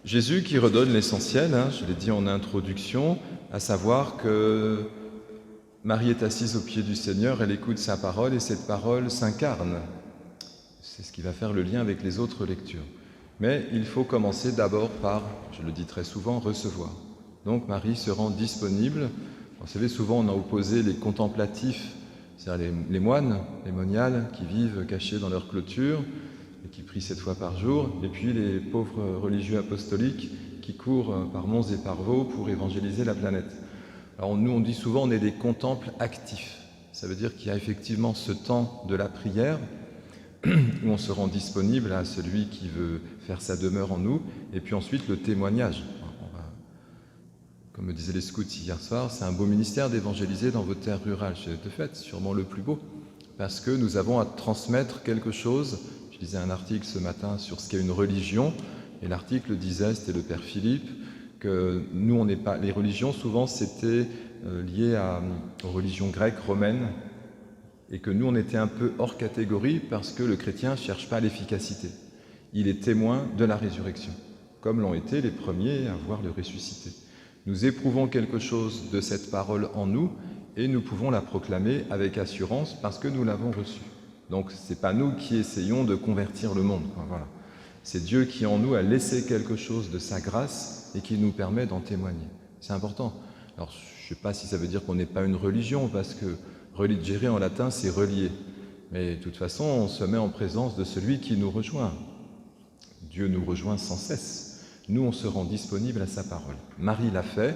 Jésus qui redonne l'essentiel, je l'ai dit en introduction, à savoir que Marie est assise aux pieds du Seigneur, elle écoute sa parole et cette parole s'incarne. C'est ce qui va faire le lien avec les autres lectures. Mais il faut commencer d'abord par, je le dis très souvent, recevoir. Donc Marie se rend disponible. Vous savez, souvent on a opposé les contemplatifs, c'est-à-dire les moines, les moniales, qui vivent cachés dans leur clôture et qui prient 7 fois par jour, et puis les pauvres religieux apostoliques qui courent par monts et par vaux pour évangéliser la planète. Alors nous, on dit souvent, on est des contemples actifs. Ça veut dire qu'il y a effectivement ce temps de la prière, où on se rend disponible à celui qui veut faire sa demeure en nous, et puis ensuite le témoignage. Comme me disaient les scouts hier soir, c'est un beau ministère d'évangéliser dans vos terres rurales. C'est de fait sûrement le plus beau, parce que nous avons à transmettre quelque chose. Je lisais un article ce matin sur ce qu'est une religion, et l'article disait, c'était le père Philippe, que nous, on n'est pas... Les religions, souvent, c'était lié aux religions grecques, romaines, et que nous, on était un peu hors catégorie parce que le chrétien ne cherche pas l'efficacité. Il est témoin de la résurrection, comme l'ont été les premiers à voir le ressuscité. Nous éprouvons quelque chose de cette parole en nous et nous pouvons la proclamer avec assurance parce que nous l'avons reçue. Donc, ce n'est pas nous qui essayons de convertir le monde. Voilà. C'est Dieu qui en nous a laissé quelque chose de sa grâce et qui nous permet d'en témoigner. C'est important. Alors, je ne sais pas si ça veut dire qu'on n'est pas une religion, parce que religere en latin, c'est relier. Mais de toute façon, on se met en présence de celui qui nous rejoint. Dieu nous rejoint sans cesse. Nous, on se rend disponible à sa parole. Marie l'a fait,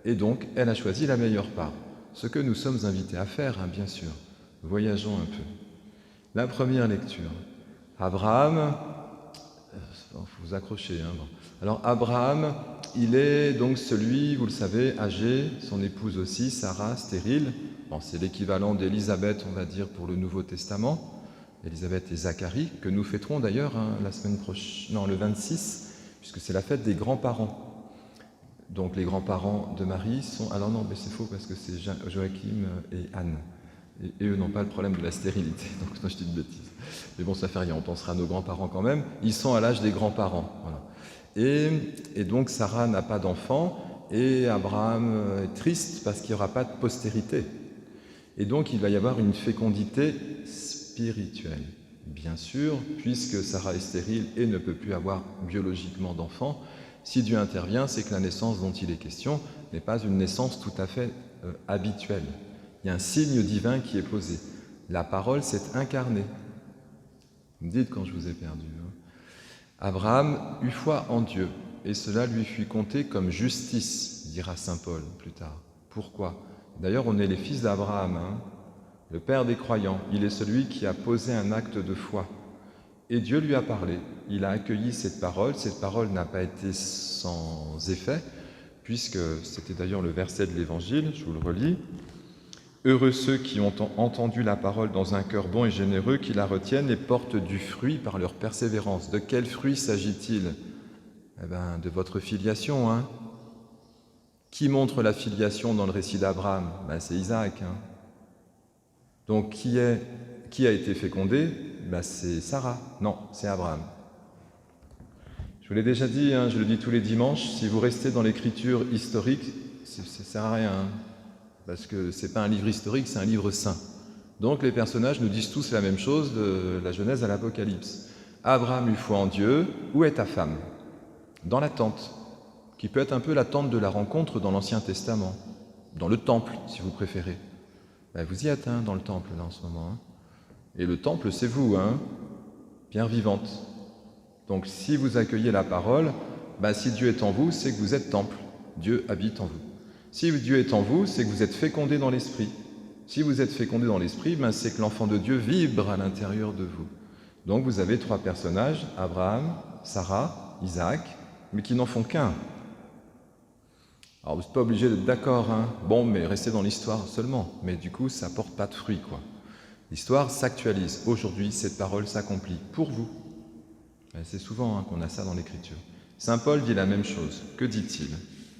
et donc, elle a choisi la meilleure part. Ce que nous sommes invités à faire, bien sûr. Voyageons un peu. La première lecture. Abraham, il faut vous accrocher. Bon. Alors, Abraham, il est donc celui, vous le savez, âgé, son épouse aussi, Sarah, stérile. Bon, c'est l'équivalent d'Élisabeth, on va dire, pour le Nouveau Testament. Élisabeth et Zacharie, que nous fêterons d'ailleurs la semaine prochaine, non, le 26, puisque c'est la fête des grands-parents. Donc les grands-parents de Marie sont... Alors non, mais c'est faux, parce que c'est Joachim et Anne. Et eux n'ont pas le problème de la stérilité, donc non, je dis une bêtise. Mais bon, ça fait rien, on pensera à nos grands-parents quand même. Ils sont à l'âge des grands-parents. Voilà. Et donc Sarah n'a pas d'enfant, et Abraham est triste parce qu'il n'y aura pas de postérité. Et donc il va y avoir une fécondité spirituelle, bien sûr, puisque Sarah est stérile et ne peut plus avoir biologiquement d'enfant. Si Dieu intervient, c'est que la naissance dont il est question n'est pas une naissance tout à fait habituelle. Il y a un signe divin qui est posé. La parole s'est incarnée. Vous me dites quand je vous ai perdu. Abraham eut foi en Dieu, et cela lui fut compté comme justice, dira saint Paul plus tard. Pourquoi ? D'ailleurs, on est les fils d'Abraham, le père des croyants. Il est celui qui a posé un acte de foi. Et Dieu lui a parlé. Il a accueilli cette parole. Cette parole n'a pas été sans effet, puisque c'était d'ailleurs le verset de l'Évangile, je vous le relis. « Heureux ceux qui ont entendu la parole dans un cœur bon et généreux, qui la retiennent et portent du fruit par leur persévérance. » De quel fruit s'agit-il ? Eh bien, de votre filiation. Qui montre la filiation dans le récit d'Abraham ? C'est Isaac. Donc, qui a été fécondé ? C'est Sarah. Non, c'est Abraham. Je vous l'ai déjà dit, je le dis tous les dimanches, si vous restez dans l'écriture historique, ça ne sert à rien. Parce que ce n'est pas un livre historique, c'est un livre saint. Donc les personnages nous disent tous la même chose, de la Genèse à l'Apocalypse. Abraham eut foi en Dieu. Où est ta femme ? Dans la tente, qui peut être un peu la tente de la rencontre dans l'Ancien Testament. Dans le temple, si vous préférez. Vous y êtes, dans le temple, là, en ce moment. Et le temple, c'est vous, pierre vivante. Donc si vous accueillez la parole, si Dieu est en vous, c'est que vous êtes temple. Dieu habite en vous. Si Dieu est en vous, c'est que vous êtes fécondé dans l'esprit. Si vous êtes fécondé dans l'esprit, c'est que l'enfant de Dieu vibre à l'intérieur de vous. Donc vous avez 3 personnages, Abraham, Sarah, Isaac, mais qui n'en font qu'un. Alors vous n'êtes pas obligé d'être d'accord, Bon, mais restez dans l'histoire seulement. Mais du coup, ça ne porte pas de fruits, L'histoire s'actualise. Aujourd'hui, cette parole s'accomplit pour vous. C'est souvent qu'on a ça dans l'Écriture. Saint Paul dit la même chose. Que dit-il ?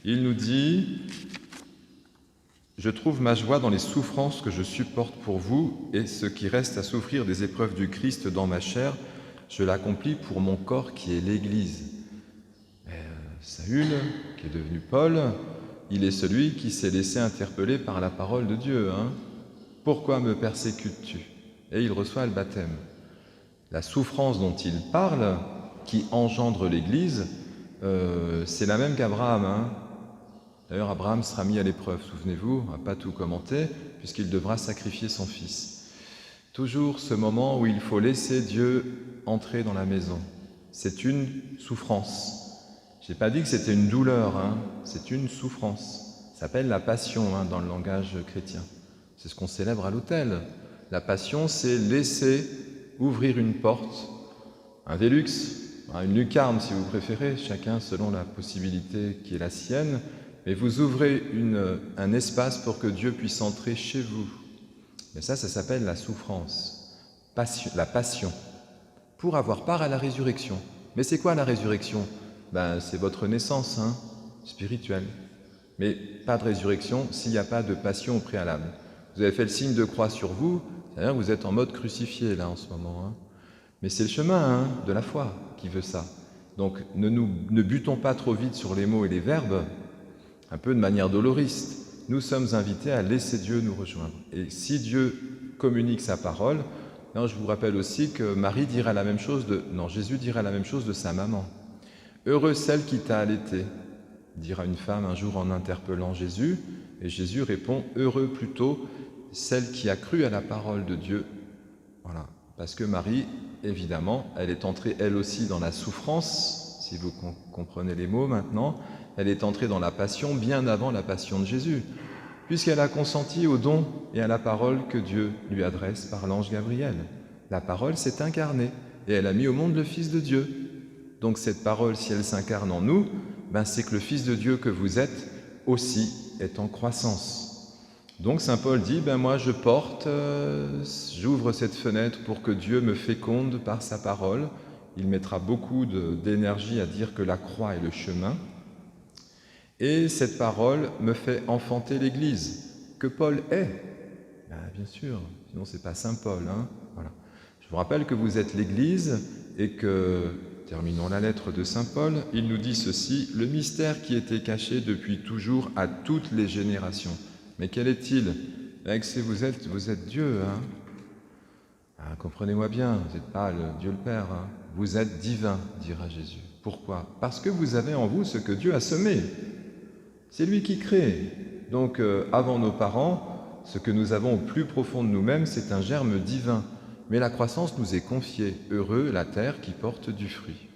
Il nous dit « Je trouve ma joie dans les souffrances que je supporte pour vous, et ce qui reste à souffrir des épreuves du Christ dans ma chair, je l'accomplis pour mon corps qui est l'Église. » Saül, qui est devenu Paul, il est celui qui s'est laissé interpeller par la parole de Dieu. Pourquoi me persécutes-tu? Et il reçoit le baptême. La souffrance dont il parle, qui engendre l'Église, c'est la même qu'Abraham. D'ailleurs, Abraham sera mis à l'épreuve, souvenez-vous, on ne va pas tout commenter, puisqu'il devra sacrifier son fils. Toujours ce moment où il faut laisser Dieu entrer dans la maison. C'est une souffrance. Je n'ai pas dit que c'était une douleur, c'est une souffrance. Ça s'appelle la passion dans le langage chrétien. C'est ce qu'on célèbre à l'autel. La passion, c'est laisser ouvrir une porte, un vélux, une lucarne si vous préférez, chacun selon la possibilité qui est la sienne, mais vous ouvrez un espace pour que Dieu puisse entrer chez vous. Mais ça s'appelle la souffrance, la passion, pour avoir part à la résurrection. Mais c'est quoi la résurrection? C'est votre naissance spirituelle. Mais pas de résurrection s'il n'y a pas de passion au préalable. Vous avez fait le signe de croix sur vous, c'est-à-dire que vous êtes en mode crucifié là en ce moment. Mais c'est le chemin de la foi qui veut ça. Donc ne butons pas trop vite sur les mots et les verbes, un peu de manière doloriste. Nous sommes invités à laisser Dieu nous rejoindre. Et si Dieu communique sa parole, je vous rappelle aussi que Jésus dira la même chose de sa maman. « Heureuse celle qui t'a allaité », dira une femme un jour en interpellant Jésus, et Jésus répond « Heureux plutôt celle qui a cru à la parole de Dieu ». Voilà, parce que Marie, évidemment, elle est entrée elle aussi dans la souffrance, si vous comprenez les mots maintenant, elle est entrée dans la passion bien avant la passion de Jésus, puisqu'elle a consenti au don et à la parole que Dieu lui adresse par l'ange Gabriel. La parole s'est incarnée et elle a mis au monde le Fils de Dieu. Donc cette parole, si elle s'incarne en nous, c'est que le Fils de Dieu que vous êtes aussi est en croissance. Donc saint Paul dit, moi je porte, j'ouvre cette fenêtre pour que Dieu me féconde par sa parole. Il mettra beaucoup d'énergie à dire que la croix est le chemin. Et cette parole me fait enfanter l'Église, que Paul est. Bien sûr, sinon c'est pas saint Paul. Voilà. Je vous rappelle que vous êtes l'Église et que, terminons la lettre de saint Paul, il nous dit ceci, « Le mystère qui était caché depuis toujours à toutes les générations. » Mais quel est-il? Vous êtes Dieu. Comprenez-moi bien, vous n'êtes pas Dieu le Père. Vous êtes divin, dira Jésus. Pourquoi? Parce que vous avez en vous ce que Dieu a semé. C'est lui qui crée. Donc, avant nos parents, ce que nous avons au plus profond de nous-mêmes, c'est un germe divin. Mais la croissance nous est confiée. Heureux la terre qui porte du fruit,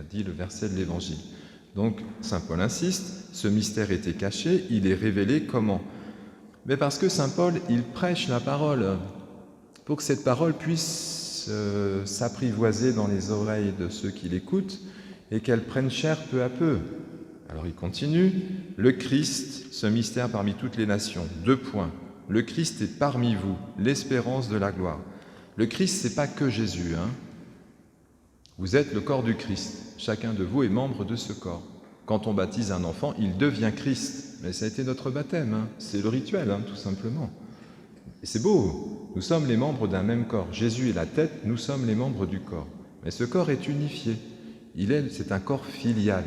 dit le verset de l'Évangile. Donc, saint Paul insiste, ce mystère était caché, il est révélé comment? Mais parce que saint Paul, il prêche la parole, pour que cette parole puisse s'apprivoiser dans les oreilles de ceux qui l'écoutent et qu'elle prenne chair peu à peu. Alors il continue, le Christ, ce mystère parmi toutes les nations, 2 points. Le Christ est parmi vous, l'espérance de la gloire. Le Christ, c'est pas que Jésus. Vous êtes le corps du Christ. Chacun de vous est membre de ce corps. Quand on baptise un enfant, il devient Christ. Mais ça a été notre baptême. C'est le rituel, tout simplement. Et c'est beau. Nous sommes les membres d'un même corps. Jésus est la tête, nous sommes les membres du corps. Mais ce corps est unifié. C'est un corps filial.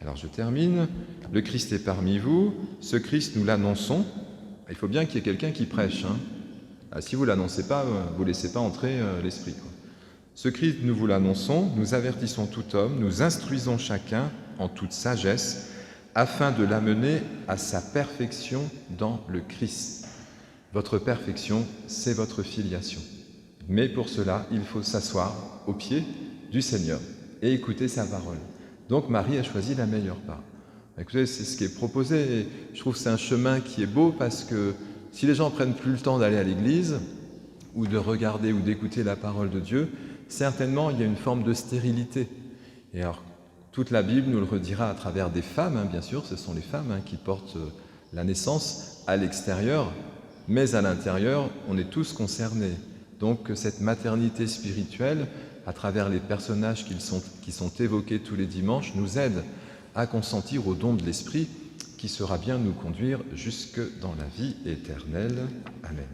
Alors je termine. Le Christ est parmi vous. Ce Christ, nous l'annonçons. Il faut bien qu'il y ait quelqu'un qui prêche. Si vous ne l'annoncez pas, vous ne laissez pas entrer l'Esprit. Ce Christ, nous vous l'annonçons, nous avertissons tout homme, nous instruisons chacun en toute sagesse, afin de l'amener à sa perfection dans le Christ. Votre perfection, c'est votre filiation. Mais pour cela, il faut s'asseoir au pied du Seigneur et écouter sa parole. Donc Marie a choisi la meilleure part. Écoutez, c'est ce qui est proposé. Et je trouve que c'est un chemin qui est beau parce que si les gens prennent plus le temps d'aller à l'église ou de regarder ou d'écouter la parole de Dieu, certainement il y a une forme de stérilité. Et alors, toute la Bible nous le redira à travers des femmes, bien sûr, ce sont les femmes qui portent la naissance à l'extérieur, mais à l'intérieur, on est tous concernés. Donc cette maternité spirituelle, à travers les personnages qui sont évoqués tous les dimanches, nous aide à consentir au don de l'Esprit qui sera bien nous conduire jusque dans la vie éternelle. Amen.